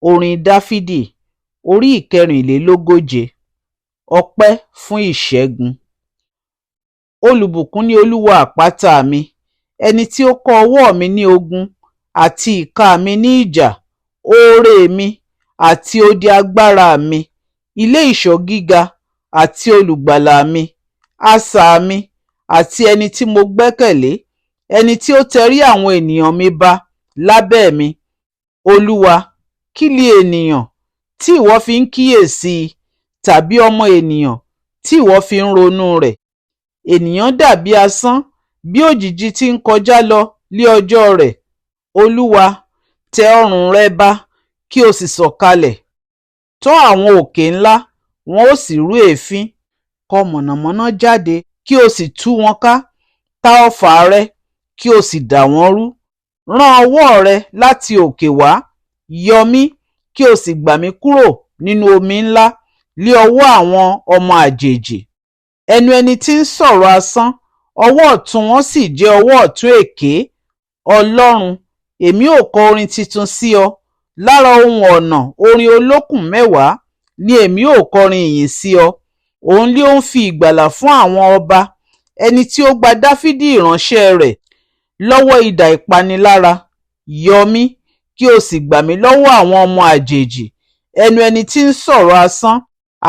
Orin Dáfídì orí ìkẹrìnlélógóje. Ọpẹ́ fún ìṣẹ́gun. Olùbùkún ni Olúwa àpáta mi, ẹni tí ó kọ́ ọwọ́ mi ní ogun àti ìka mi ní ìjà, oore mi àti odi agbára mi, ilé ìṣọ́ gíga àti olùgbàlà mi, asà mi àti ẹni tí mo gbẹ́kẹ̀lé, ẹni tí ó tẹrí àwọn ènìyàn mi ba lábẹ́ mi. Olúwa, kí li ènìyàn tí ìwọ fi ń kíyèsí i, tàbí ọmọ ènìyàn tí ìwọ fi ń ronú rẹ̀? Ènìyàn dàbí asán, bí òjìji tí ń kọjá lọ lí ọjọ́ rẹ̀. Olúwa, tẹ ọrùn rẹ ba, kí o sì sọ̀kalẹ̀. Tọ́ àwọn òkè ńlá, wọn ó sì rú èéfín. Kọ mọ̀nàmọ́ná jáde, kí o sì tú wọn ká. Ta ọfà rẹ, kí o sì dà wọ́n rú. Rán ọwọ́ rẹ láti òkè wá. Yọ mí, kí o sì gbà mí kúrò nínú omi ńlá, lí ọwọ́ àwọn ọmọ àjèjì. Ẹnu ẹni tí ń sọ̀rọ̀ asán, ọwọ́ ọ̀tún wọn sì jẹ́ ọwọ́ ọ̀tún èké. Ọlọ́run, èmi ó kọ orin tuntun sí ọ. Lára ohun ọ̀nà orin olókùn mẹ́wàá ni èmi ó kọrin ìyìn sí ọ. Òun lé ó ń fi ìgbàlà fún àwọn ọba, ẹni tí ó gba Dáfídì ìránṣẹ́ rẹ̀ lọ́wọ́ idà ìpanilára. Yọ mí, kí o sì gbà mí lọ́wọ́ àwọn ọmọ àjèjì, ẹnu ẹni tí ń sọ̀rọ̀ asán,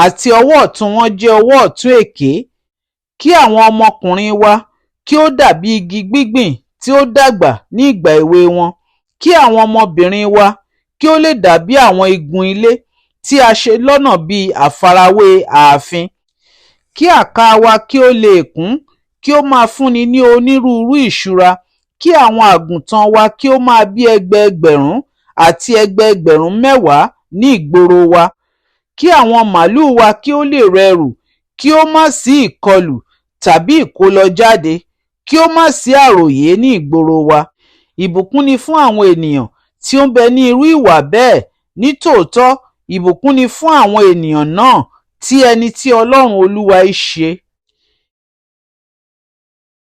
àti ọwọ́ ọ̀tún wọn jẹ́ ọwọ́ ọ̀tún èké. Kí àwọn ọmọkùnrin wa kí ó dàbí igi gbígbìn tí ó dàgbà ní ìgbà èwe wọn. Kí àwọn ọmọbìnrin wa kí ó lè dàbí àwọn igun ilé tí a ṣe lọ́nà bí àfarawé ààfin. Kí àká wa kí ó lè kún, kí ó máa fúnni ní onírúurú ìṣúra. Kí àwọn àgùntàn wa kí ó máa bí ẹgbẹẹgbẹ̀rún àti ẹgbẹẹgbẹ̀rún mẹ́wàá ní ìgboro wa. Kí àwọn màlúù wa kí ó lè rẹrù, kí ó má sí ìkọlù tàbí ìkólọ jáde, kí ó má sí àròyé ní ìgboro wa. Ìbùkún ni fún àwọn ènìyàn tí ó ń bẹ ní irú ìwà bẹ́ẹ̀. Nítòótọ́, ìbùkún ni fún àwọn ènìyàn náà tí ẹni tí Ọlọ́run Olúwa í ṣe.